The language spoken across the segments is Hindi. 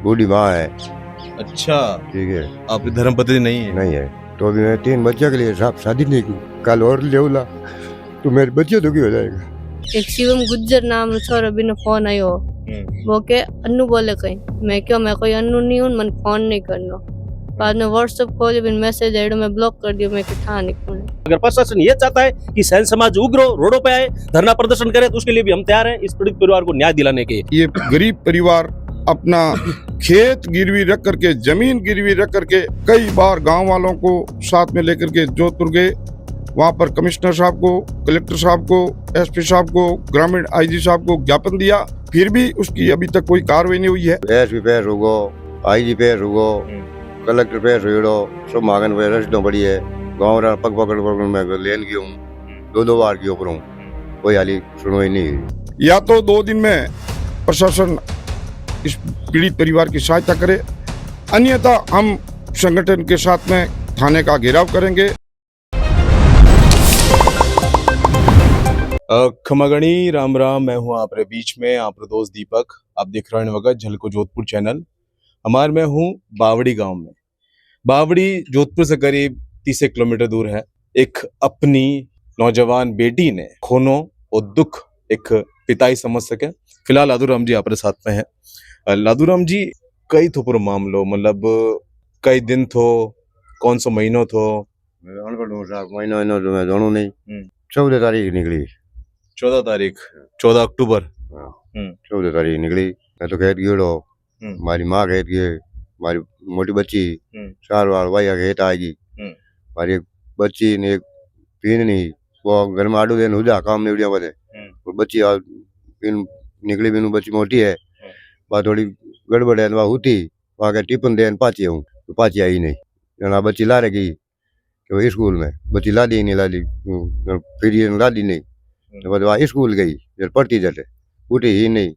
बूढ़ी माँ है। अच्छा, ठीक है। आपकी धर्मपत्नी नहीं है? नहीं है तो अभी मैं 3 बच्चे के लिए साहब शादी नहीं की। कल और लेवला तो मेरे बच्चे दुखी हो जाएगा। एक शिवम गुज्जर नाम रो छोरो बिनो फोन आयो वो के अन्नू बोले कहीं मैं क्यों मैं कोई अन्नू नहीं हूं मन फोन नहीं करनो बाद में व्हाट्सएप खोले बिन मैसेज आइडो में ब्लॉक कर दियो मैं किथा निकलूं। अगर प्रशासन ये चाहता है कि सैन समाज उग्र हो, रोडों पे आए, धरना प्रदर्शन करे तो उसके लिए भी हम तैयार हैं इस पीड़ित परिवार को न्याय दिलाने के। ये गरीब परिवार अपना खेत गिरवी रख करके, जमीन गिरवी रख करके कई बार गांव वालों को साथ में लेकर के जोधपुर गए। वहां पर कमिश्नर साहब को, कलेक्टर साहब को, एसपी साहब को, ग्रामीण आईजी साहब को ज्ञापन दिया, फिर भी उसकी अभी तक कोई कार्रवाई नहीं हुई है। एसपी पे रुको, आईजी पे रुको, कलेक्टर पे रुड़ो, सब मांगन पे रस्ते बड़ी है। गाँव रा पग पकड़ पकड़ मैं लेन गया हूँ, 2 बार के ऊपर हूँ, कोई हाली सुनो ही नहीं। या तो 2 दिन में प्रशासन इस पीड़ित परिवार की सहायता करे, अन्यथा हम संगठन के साथ में थाने का घेराव करेंगे। खमागणी राम राम, मैं हूँ आपरे बीच में आपका दोस्त दीपक। आप देख रहे हैं वक्त झलको जोधपुर चैनल। हमारे में हूँ बावड़ी गांव में। बावड़ी जोधपुर से करीब 30 किलोमीटर दूर है। एक अपनी नौजवान बेटी ने खूनो और दुख एक पिता ही समझ सके। फिलहाल लादूराम जी आपरे साथ में है। लादूराम जी, कई थो पूरा मामलो, मतलब कई दिन थो, कौन सा महीनो थो? महीनो तो मैं जानू नहीं। 14 तारीख निकली। 14 तारीख, 14 अक्टूबर। 14 तारीख निकली। मैं तो खेत गयो, हमारी माँ खेत गए, हमारी मोटी बच्ची 4 बार भाई खेत आएगी। हमारी एक बच्ची ने एक पीन नहीं, वो घर में आडू देन हो जा काम निवड़िया बदे। वो बच्ची निकली बिनु, बच्ची मोटी है, वह थोड़ी गड़बड़ है, वह होती वहाँ के टिफिन देन पाची हूँ तो पाची आई नहीं। जना बच्ची ला रही कि स्कूल में, बच्ची ला दी नहीं, ला दी फिर ये ला दी नहीं, तो वहाँ स्कूल गई जब पढ़ती जटे उठी ही नहीं।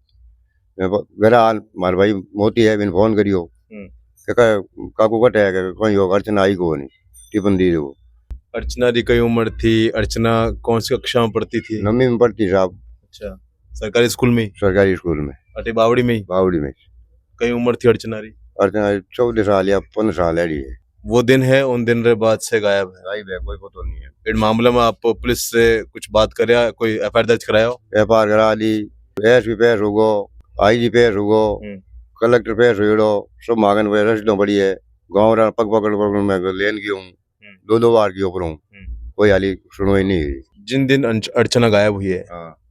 घर मार भाई मोती है, बिन फोन करियो काकू कटे है, कहीं हो अर्चना आई को नहीं, टिफिन दी वो। अर्चना की कई उम्र थी? अर्चना कौन सी कक्षा में पढ़ती थी? 9वीं में पढ़ती साहब। अच्छा, सरकारी स्कूल में? सरकारी स्कूल में। अटे बावड़ी में ही? बावड़ी में। कई उम्र थी अर्चना री? अर्चना 14 साल या 15 साल है। वो दिन है, उन दिन रे बाद से गायब है? गायब है, कोई पता नहीं है। इन मामले में आप पुलिस से कुछ बात करया, कोई एफआईआर दर्ज कराया हो? एफआईआर करा दी, एसपी पे रुको, आईजी पे रुको, कलेक्टर पे रुड़ो, सब मांगन पे रस्ते बड़ी है। गाँव रा पग पकड़ पकड़ मैं लेन गया हूँ, 2 बार के ऊपर हूँ, कोई हाली सुनो ही नहीं। जिन दिन अर्चना गायब हुई है,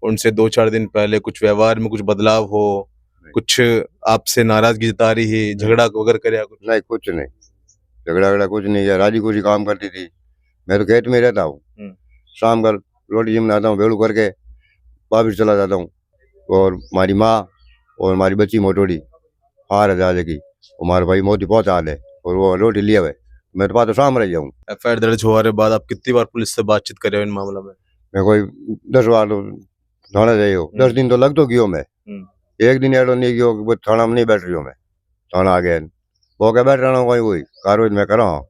उनसे 2-4 दिन पहले कुछ व्यवहार में कुछ बदलाव हो, कुछ आपसे नाराजगी जता रही है, झगड़ा वगैरह करे कुछ? नहीं, कुछ नहीं, झगड़ा कुछ नहीं है। राजी खुशी काम करती थी। मैं तो खेत में रहता हूँ, शाम का रोटी जिम आता हूँ, भेड़ू करके वापिस चला जाता हूँ। और हमारी माँ और हमारी बच्ची मोटोड़ी हार है की, हमारे भाई मोती पहुंचा है और वो रोटी लिया हुए, मैं तो पास शाम रह जाऊँ। एफआईआर दर्ज हुआ के बाद आप कितनी बार पुलिस से बातचीत करे हो इन मामला में? मैं कोई 10 बार तो थाना जाइयो, 10 दिन तो लग तो गयो मैं। एक दिन एडो नहीं गयो, थाना में नहीं बैठ रही हूँ मैं, थाना आ गया वो क्या बैठ रहा हूँ, कोई कार्रवाई मैं कर रहा हूँ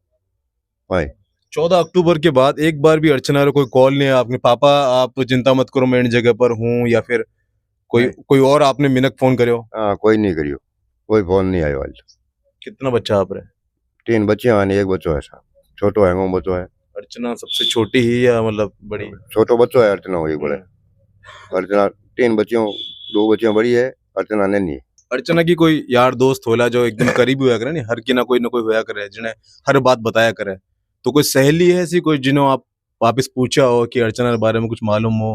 भाई। 14 अक्टूबर के बाद एक बार भी अर्चना को कोई कॉल नहीं है आपने? पापा आप चिंता मत करो, मैं इन जगह पर हूँ, या फिर कोई और आपने मिनक फोन करे हो? हाँ, कोई नहीं करियो, कोई फोन नहीं आयो आज। कितना बच्चा आप रहे? 3 बच्चे हैं, एक बच्चो है साहब, छोटो है, वो बच्चो है। अर्चना सबसे छोटी ही या मतलब बड़ी? छोटो बच्चो है अर्चना, एक बड़े। अर्चना 3 बच्चियों, 2 बच्चियां बड़ी है, अर्चना नहीं है। अर्चना की कोई यार दोस्त होला जो एकदम करीबी होया करे, नहीं हर की ना कोई होया करे जिन्हें हर बात बताया करे, तो कोई सहेली है ऐसी कोई जिन्हों आप वापस पूछा हो कि अर्चना के बारे में कुछ मालूम हो,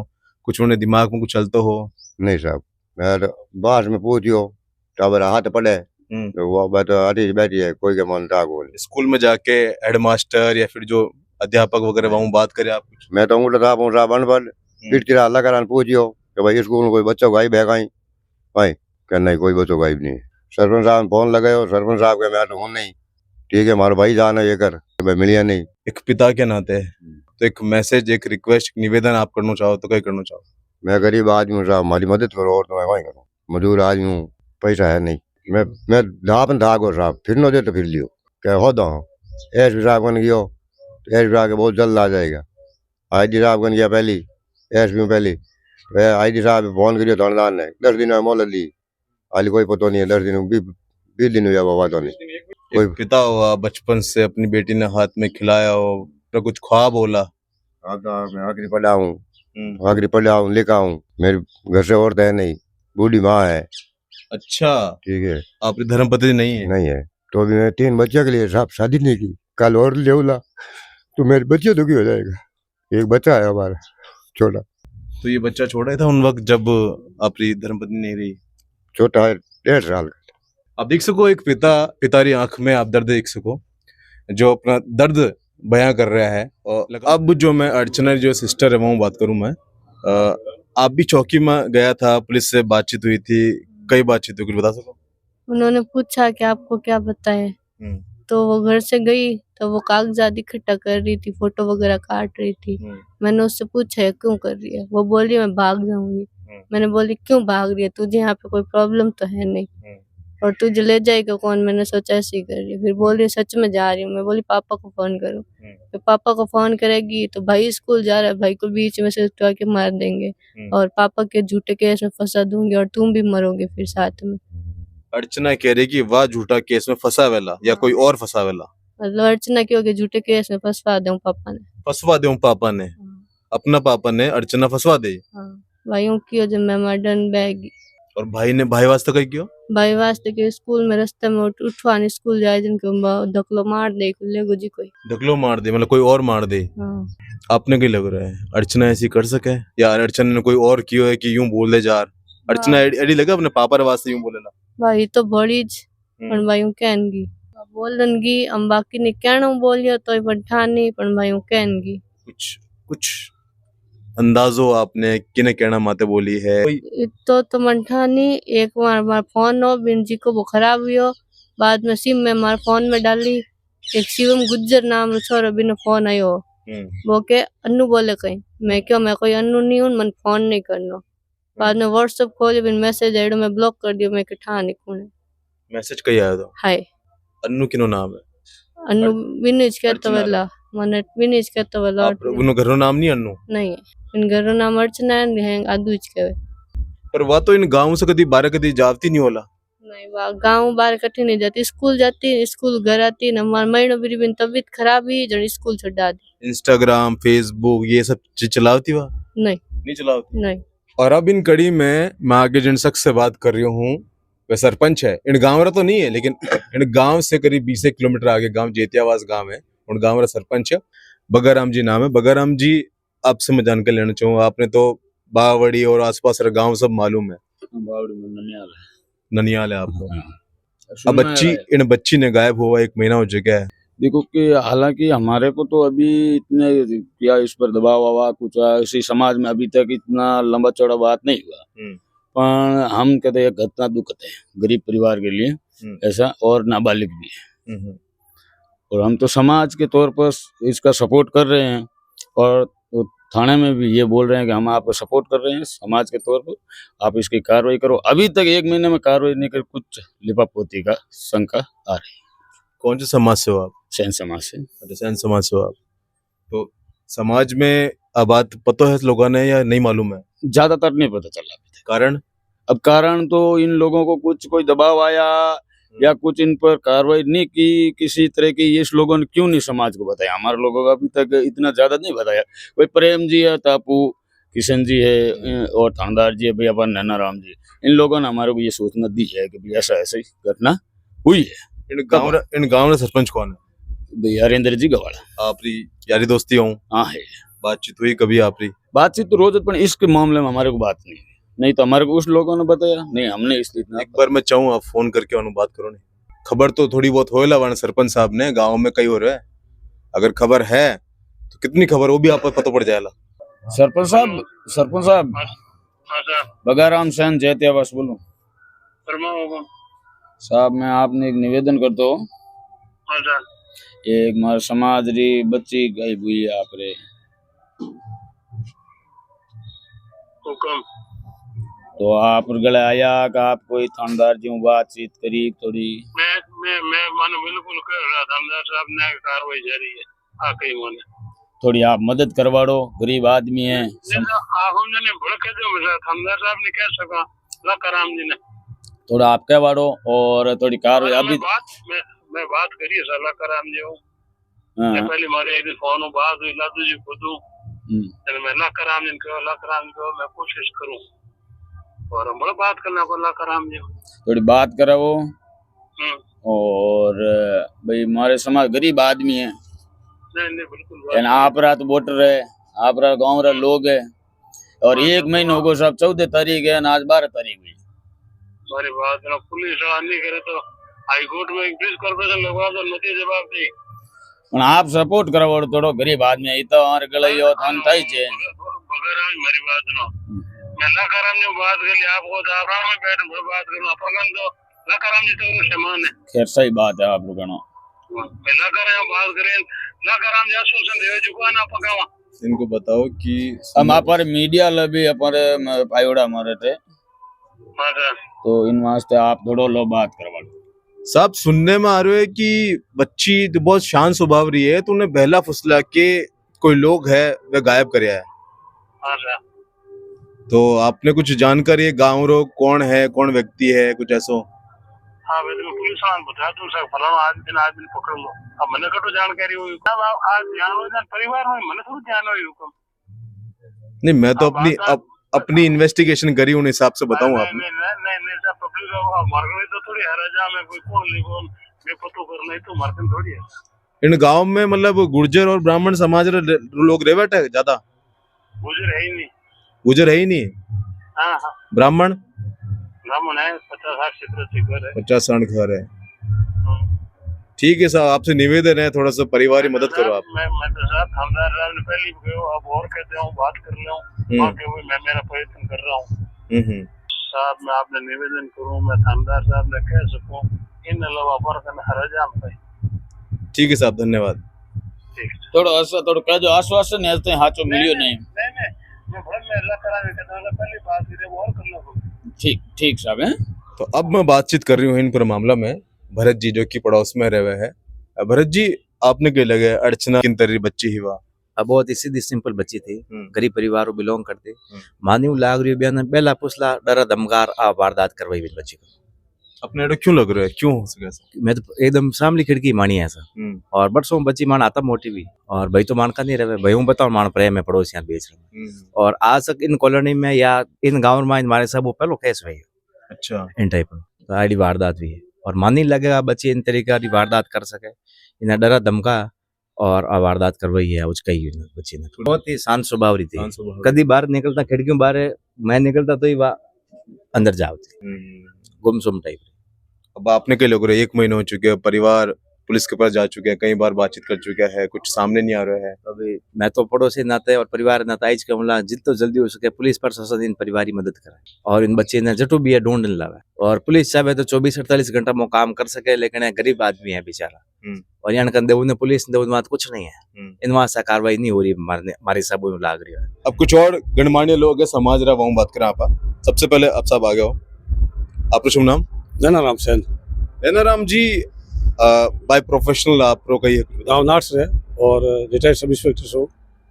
कुछ उन्हें दिमाग में कुछ चलता हो? नहीं साहब, मैं बाहर में पूछियो टाबर हाथ पड़े तो वो बात आती बैठी है, कोई के मन था बोल। स्कूल में जाके हेडमास्टर या फिर जो अध्यापक वगैरह वहां बात करे आप कुछ? मैं तो उल्टा था पहुंचा बन पर चिड़चिड़ा अल्लाह करान पूछियो कि भाई स्कूल में कोई बच्चा गायब है कहीं भाई? क्या नहीं, कोई बच्चों गायब नहीं है। सरपंच साहब फोन लगायो, सरपंच साहब के मैं तो हूँ नहीं, ठीक है हमारा भाई जाना ये कर, मैं मिलिया नहीं। एक पिता के नाते तो एक मैसेज, एक रिक्वेस्ट, निवेदन आप करना चाहो तो क्या करना चाहो? मैं गरीब आदमी हूँ साहब, हमारी मदद करो, और तो मैं वहीं करूँ, मजदूर आदमी हूँ, पैसा है नहीं। मैं धापन था गो साहब, फिर नो दे तो फिर लियो क्या हो दो एस साहब बन गयो तो एस साहब के बहुत जल्द आ जाएगा। आई डी साहब बन गया पहली, एस पी में पहली, आई डी साहब फोन करियो थानेदार ने 10 दिन में मोहलत ली, हाली कोई पता नहीं है, 10 दिन भी 20 दिन हुआ वो वादा नहीं। कोई- एक पिता हुआ, बचपन से अपनी बेटी ने हाथ में खिलाया हो, तो कुछ ख्वाब बोला। मैं आखिरी पढ़ा हूँ लिखा हूँ, मेरे घर से औरत है नहीं, बूढ़ी माँ है। अच्छा, ठीक है, आपकी धर्मपत्नी नहीं है? नहीं है तो अभी मैं 3 बच्चे के लिए साहब शादी नहीं की, कल और लेवला तो मेरे बच्चे दुखी हो जाएगा। एक बच्चा है हमारा छोटा, तो ये बच्चा छोड़ा था उन वक्त जब आपकी धर्मपत्नी नहीं रही। छोटा है 1.5 साल का। आप देख सको एक पितारी आंख में आप दर्द देख सको, जो अपना दर्द बयां कर रहा है। और अब जो मैं अर्चना जो सिस्टर है वो बात करूं मैं, आप भी चौकी में गया था, पुलिस से बातचीत हुई थी, कई बातचीत हुई, कुछ बता सको? उन्होंने पूछा कि आपको क्या पता है, तो वो घर से गई तो वो कागजात इकट्ठा कर रही थी, फोटो वगैरह काट रही थी। मैंने उससे पूछा है क्यों कर रही है, वो बोली मैं भाग जाऊंगी। मैंने बोली क्यों भाग रही है, तुझे यहाँ पे कोई प्रॉब्लम तो है नहीं, और तुझे ले जाएगा कौन, मैंने सोचा ऐसे ही कर रही है। फिर बोल रही सच में जा रही हूँ। मैं बोली पापा को फोन करो। तो पापा को फोन करेगी तो भाई स्कूल जा रहा है, भाई को बीच में से उठा के मार देंगे और पापा के झूठे केस में फंसा दूंगी और तुम भी मरोगे फिर साथ में। अर्चना कह रही कि वाह झूठा केस में फंसा वेला या कोई और फंसा वेला, मतलब अर्चना क्यों के झूठे केस में फंसवा दूं पापा ने, फंसवा दे पापा ने, अपना पापा ने अर्चना फंसवा दे। भाइयों की जो मैं मॉडर्न बैग और भाई वास्ते कहीं क्यों? भाई वास्ते के स्कूल में रास्ते में उठवाने स्कूल जाए जिनको धकलो मार दे ले गुजी कोई ढकलो मार दे, मतलब कोई और मार दे। आपने क्या लग रहा है अर्चना ऐसी कर सके, या अर्चना ने कोई और कियो है कि यूं बोल दे जार? अर्चना एडी लगा अपने पापा रे वास्ते यूं बोलेला भाई तो बड़ीज पण भाई कहनगी बोलनगी हम बाकी ने कहना बोलियो तो पण ठानी पण भाई कहनगी कुछ अंदाजो आपने किने कहना माते बोली है? तो मंठानी एक बार फोन हो बिन जी को वो खराब हुई, बाद में सिम में मार फोन में डाली, एक शिवम गुज्जर नाम छोरो बिन फोन आयो, वो के अन्नू बोले कहीं, मैं क्यों मैं कोई अन्नू नहीं हूं, मन फोन नहीं करना। बाद में व्हाट्सएप खोल बिन मैसेज आयो, मैं ब्लॉक कर दियो, मैं ठा नहीं कौन मैसेज कहीं आया था? हाय अन्नू किनो नाम है? अन्नू विनीज कहतो वाला मने विनीज कहतो वाला उनो घरो नाम नहीं अन्नू नहीं है, इन घरो नाम अर्चना है आदूज कहवे। पर वह तो इन गांव से कभी बारह कभी जाती नहीं होला। नहीं वाह गांव बाहर कठी नहीं जाती, स्कूल जाती, स्कूल घर आती न हमार महीनों बिरी बिन तबीयत खराब हुई जब स्कूल छुड़ा दी। इंस्टाग्राम फेसबुक ये सब चीज चलाती वह? नहीं चलाती। नहीं। और अब इन कड़ी में मैं आगे जिन शख्स से बात कर रही हूँ वह सरपंच है, इन गांव तो नहीं है लेकिन इन गांव से करीब 20 किलोमीटर आगे गांव जेतियावास गांव है, उन गांव का सरपंच है, बगाराम जी नाम है। बगाराम जी आपसे मैं जानकारी लेना चाहूँगा, आपने तो बावड़ी और आसपास का गांव सब मालूम है? बावड़ी में ननियाल है आपको। अब बच्ची ने गायब हुआ 1 महीना हो चुका है। देखो कि हालांकि हमारे को तो अभी इतने क्या इस पर दबाव आवा कुछ इसी समाज में अभी तक इतना लंबा चौड़ा बात नहीं हुआ, पर हम कहते हैं घटना दुखद है गरीब परिवार के लिए ऐसा, और नाबालिग भी है, और हम तो समाज के तौर पर इसका सपोर्ट कर रहे हैं और थाने में भी ये बोल रहे हैं कि हम आपको सपोर्ट कर रहे हैं समाज के तौर पर, आप इसकी कार्रवाई करो। अभी तक 1 महीने में कार्रवाई नहीं कर, कुछ लिपापोती का शंका आ रही। कौन से समाज से हो आप? सैन समाज से। अच्छा, सैन समाज से हो आप। तो समाज में अब बात पता है लोगों ने या नहीं मालूम है? ज्यादातर नहीं पता चला अभी तक। कारण? अब कारण तो इन लोगों को कुछ कोई दबाव आया या कुछ इन पर कार्रवाई नहीं की किसी तरह की, इस लोगों ने क्यों नहीं समाज को बताया, हमारे लोगों को अभी तक इतना ज्यादा नहीं बताया। कोई प्रेम जी है, टापू किशन जी है और थानेदार जी है भैया अपन नैना राम जी, इन लोगों ने हमारे को ये सूचना दी है कि भाई ऐसा ऐसा घटना हुई है। इन गाँव में सरपंच कौन है? भैया हरेंद्र जी गवाड़ा। आपकी यारी दोस्ती हो? हाँ है, बातचीत हुई कभी आपकी? बातचीत तो रोज, पर इसके मामले में हमारे को बात नहीं तो हमारे को उस लोगों ने बताया नहीं, हमने इसलिए एक बार मैं चाहूँ आप फोन करके उन्हें बात करो। नहीं खबर तो थोड़ी बहुत होएला वाला सरपंच साहब ने गाँव में कई हो रहा है, अगर खबर है तो कितनी खबर वो भी आपको पता पड़ जाएगा। सरपंच साहब बगाराम सैन जैतियावास बोलो साहब, मैं आपने एक निवेदन करता हूँ, एक हमारे समाज री बच्ची गायब हुई है आप रे, तो आप गले आया कि आप कोई थानेदार जी बातचीत करी थोड़ी? मैं मानो बिल्कुल कर रहा, थानेदार साहब ने कार्रवाई जारी है आके मोने थोड़ी आप मदद करवाड़ो, गरीब आदमी है। आप हमने भड़के दो थानेदार साहब ने कह सका लकाराम जी ने थोड़ा आप कह वाड़ो और थोड़ी कार अभी मैं बात करी सलाहकार आम जो हाँ पहले मारे एक दिन फोन बात हुई लादू जी खुद मैं लाकर आम जिन कहो मैं कोशिश करूं और हम बड़ा बात करना को लाकर आम जो थोड़ी बात करा वो और भाई हमारे समाज गरीब आदमी है नहीं बिल्कुल आप रात वोटर है आप रात गाँव रा लोग है और एक महीने हो सब 14 तारीख है आज 12 तारीख हुई हमारी बात ना पुलिस नहीं करे तो हाई कोर्ट में इंक्रीज कॉर्पोरेशन लगवा दो नती जवाब दी आप सपोर्ट करो और थोड़ो गरीब आदमी है तो हमारे गले यो थान थाई छे बगैर हमारी बात ना मैं लाकाराम ने बात कर ली आपको आराम में बैठ बात करूं अपन तो लाकाराम जी तो समान है खैर सही बात है आप रुकनो मैं लाकाराम बात करें लाकाराम जी आश्वासन दे जुबान आप पकावा इनको बताओ कि हम अपर मीडिया लबी अपर पायोड़ा हमारे थे तो इन वास्ते आप थोड़ो लो बात करवा लो साहब सुनने में आ रहे है कि बच्ची तो बहुत शांत स्वभाव रही है तो उन्हें बहला फुसला के कोई लोग है वह गायब कर है तो आपने कुछ जानकारी है गाँव रो कौन है कौन व्यक्ति है कुछ ऐसा हाँ पुलिस वाले बता तुम सब फलाना आदमी पकड़ लो अब मैंने कटो जानकारी हुई आज ध्यान हो जान परिवार में मैंने थोड़ा ध्यान हुई हुक्म नहीं मैं तो अपनी इन्वेस्टिगेशन करी उन हिसाब से बताऊं आपको नहीं सब पब्लिक मार्केट तो थोड़ी है राजा में कोई कौन नहीं कौन मैं पतो करना ही तो मार्केट थोड़ी है इन गांव में मतलब गुर्जर और ब्राह्मण समाज लोग रह बैठे ज्यादा गुजर है ही नहीं गुजर है ही नहीं हाँ ब्राह्मण है 50-60 घर है 50-60 घर है ठीक है साहब आपसे निवेदन है थोड़ा सा परिवार मदद करो आप मैं तो साहब थानेदार साहब ने पहले गयो अब और कहते हूँ बात कर रहा हूँ मैं मेरा प्रयत्न कर रहा हूँ साहब मैं आपने निवेदन करूँ मैं थानेदार साहब ने कह सकूँ इन अलावा पर हर जाम भाई ठीक है साहब धन्यवाद थोड़ो कह जो आश्वासन है तो हाचो मिलियो नहीं मैं अल्लाह करा पहली बात करे वो और करना ठीक साहब है तो अब मैं बातचीत कर रही हूँ इन पर मामला में भरत जी जो कि पड़ोस में रहे हुए हैं भरत जी आपने क्या लगे अर्चना किन तरह बच्ची ही हुआ बहुत ही सीधी सिंपल बच्ची थी गरीब परिवार बिलोंग करती मानी लाग रही बयान पहला पुसला डरा धमकार आ वारदात करवाई भी बच्ची को अपने एडो क्यों लग रहा है क्यों हो सके ऐसा मैं तो एकदम सामली खिड़की मानी है ऐसा और बरसों बच्ची मान आता मोटी भी और भाई तो मान का नहीं रहे भाई हूँ बताओ मान प्रेम में पड़ोसियां बेच रहे और आज तक इन कॉलोनी में या इन गाँव में हमारे सब वो पहलो केस हुई अच्छा इन टाइप तो आईडी वारदात भी है और मान नहीं लगेगा बच्चे इन तरीके की वारदात कर सके इन्हें डरा धमका और वारदात करवाई है उसका ही बच्ची ने बहुत ही शांत स्वभाव रही थी कभी बाहर निकलता खिड़कियों बाहर मैं निकलता तो ही अंदर जाओ गुमसुम टाइप अब आपने क्या लोग 1 महीना हो चुके हैं परिवार पुलिस के पास जा चुके हैं कई बार बातचीत कर चुका है कुछ सामने नहीं आ रहा है अभी मैं तो पड़ोसी नाते और परिवार नाते आज के हमला जितना जल्दी हो सके पुलिस प्रशासन इन परिवार की मदद करे और इन बच्चे ने जटू भी है ढूंढ लावे और पुलिस चाहे तो 24-48 घंटा में काम कर सके लेकिन गरीब आदमी है बेचारा और यहाँ कर दे पुलिस ने बात कुछ नहीं है इन वहां से कार्रवाई नहीं हो रही हमारे सब लाग रही है। अब कुछ और गणमान्य लोग है समाज रहा वहाँ बात करें आप सबसे पहले आप साहब आ गए हो आपका शुभ नाम जनाराम सेन जनाराम जी बाय प्रोफेशनल आप कही गाँव नाट से और रिटायर्ड सब इंस्पेक्टर से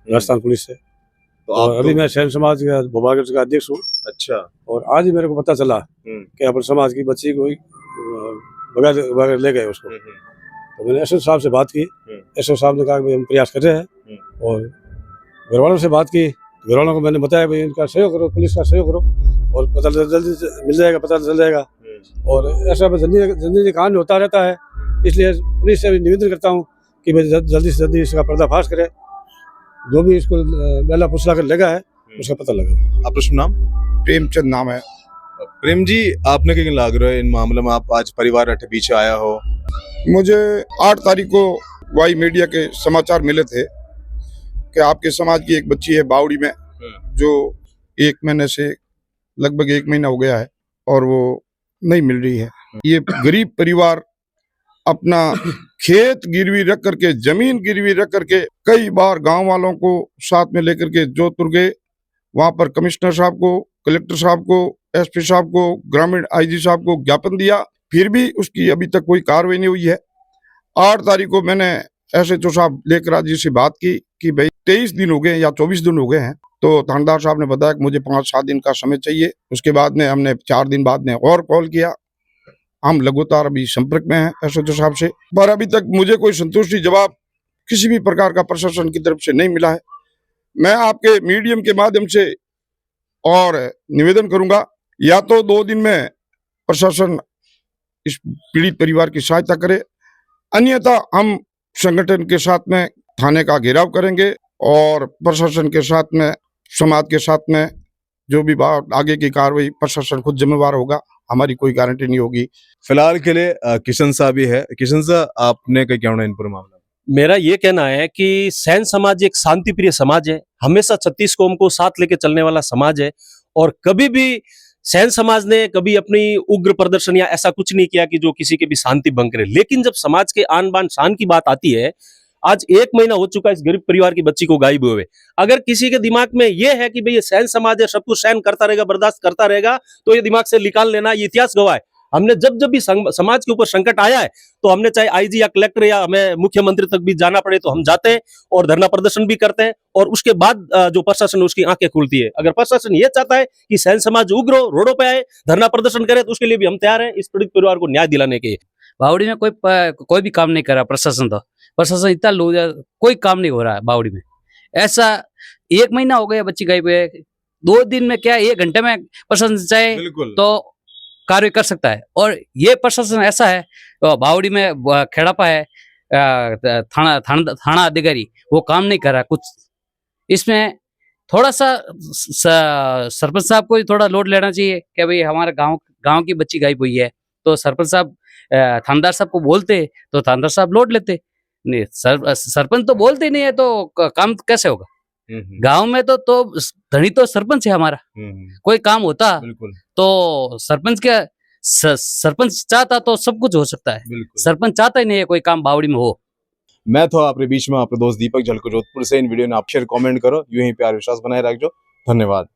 राजस्थान पुलिस से तो और अभी मैं सैन समाज का भोपाल का अध्यक्ष हूँ। अच्छा और आज ही मेरे को पता चला कि अपने समाज की बच्ची को बगैर ले गए उसको तो मैंने एसओ साहब से बात की एसओ साहब ने कहा कि हम प्रयास कर रहे हैं और घर वालों से बात की घर वालों को मैंने बताया भाई इनका सहयोग करो पुलिस का सहयोग करो और पता जल्दी मिल जाएगा पता चल जाएगा और ऐसा जल्दी कांड होता रहता है इसलिए पुलिस से भी निवेदन करता हूँ कि भाई जल्दी से जल्दी इसका पर्दाफाश करे जो भी इसको बेला पुसला कर लगा है उसका पता लगा। आपका शुभ नाम? प्रेमचंद नाम है। प्रेम जी आपने क्या लग रहा है इन मामले में आप आज परिवार अठे पीछे आया हो? मुझे 8 तारीख को वाई मीडिया के समाचार मिले थे कि आपके समाज की एक बच्ची है बावड़ी में जो 1 महीने से लगभग 1 महीना हो गया है और वो नहीं मिल रही है। ये गरीब परिवार अपना खेत गिरवी रख करके जमीन गिरवी रख करके कई बार गांव वालों को साथ में लेकर के जोधपुर गए, वहां पर कमिश्नर साहब को, कलेक्टर साहब को, एसपी साहब को, ग्रामीण आईजी साहब को ज्ञापन दिया, फिर भी उसकी अभी तक कोई कार्रवाई नहीं हुई है। 8 तारीख को मैंने एसएचओ साहब लेकर जी से बात की कि भाई 23 दिन हो गए या 24 दिन हो गए हैं, तो थानेदार साहब ने बताया कि मुझे 5-7 दिन का समय चाहिए। उसके बाद में हमने 4 दिन बाद में और कॉल किया हम लगातार अभी संपर्क में हैं एसएचओ साहब से, पर अभी तक मुझे कोई संतुष्टि जवाब किसी भी प्रकार का प्रशासन की तरफ से नहीं मिला है। मैं आपके मीडियम के माध्यम से और निवेदन करूंगा, या तो 2 दिन में प्रशासन इस पीड़ित परिवार की सहायता करे, अन्यथा हम संगठन के साथ में थाने का घेराव करेंगे और प्रशासन के साथ में, समाज के साथ में जो भी आगे की कार्रवाई प्रशासन खुद जिम्मेवार होगा, हमारी कोई गारंटी नहीं होगी। फिलहाल के लिए किशन साहब भी है। किशन साहब, आपने क्या कहना है इन पर मामला? मेरा ये कहना है कि सैन समाज एक शांति प्रिय समाज है, हमेशा 36 कौम को साथ लेके चलने वाला समाज है, और कभी भी सैन समाज ने कभी अपनी उग्र प्रदर्शन या ऐसा कुछ नहीं किया कि जो किसी की भी शांति भंग करे। लेकिन जब समाज के आन बान शान की बात आती है, आज 1 महीना हो चुका है इस गरीब परिवार की बच्ची को गायब हुए। अगर किसी के दिमाग में यह है कि भाई ये सैन समाज है, सब कुछ सहन करता रहेगा, बर्दाश्त करता रहेगा, तो ये दिमाग से निकाल लेना। ये इतिहास गवाह है। हमने जब जब भी समाज के ऊपर संकट आया है, तो हमने चाहे आईजी या कलेक्टर या हमें मुख्यमंत्री तक भी जाना पड़े तो हम जाते हैं और धरना प्रदर्शन भी करते हैं, और उसके बाद जो प्रशासन है उसकी आंखें खुलती है। अगर प्रशासन ये चाहता है कि सैन समाज उग्र हो, रोडों पे आए, धरना प्रदर्शन करे, तो उसके लिए भी हम तैयार हैं इस पीड़ित परिवार को न्याय दिलाने के। बावड़ी में कोई भी काम नहीं कर रहा प्रशासन इतना लोग, कोई काम नहीं हो रहा है बावड़ी में। ऐसा 1 महीना हो गया बच्ची गायब हुए, 2 दिन में क्या 1 घंटे में प्रशासन चाहे तो कार्य कर सकता है। और ये प्रशासन ऐसा है, बावड़ी में खेड़ापा है, थाना अधिकारी वो काम नहीं कर रहा कुछ। इसमें थोड़ा सा सरपंच साहब को थोड़ा लोड लेना चाहिए कि भाई हमारे गांव की बच्ची गायब हुई है, तो सरपंच साहब थानेदार साहब को बोलते तो थानेदार साहब लोड लेते। नहीं, सरपंच तो बोलते ही नहीं है, तो काम कैसे होगा? गांव में तो धनी तो सरपंच है हमारा। कोई काम होता तो सरपंच चाहता तो सब कुछ हो सकता है। सरपंच चाहता ही नहीं है कोई काम बावड़ी में हो। मैं तो आपके बीच में आपके दोस्त दीपक झलको जोधपुर से। इन वीडियो ने आप शेयर कमेंट करो, यूं ही प्यार विश्वास बनाए रखो। धन्यवाद।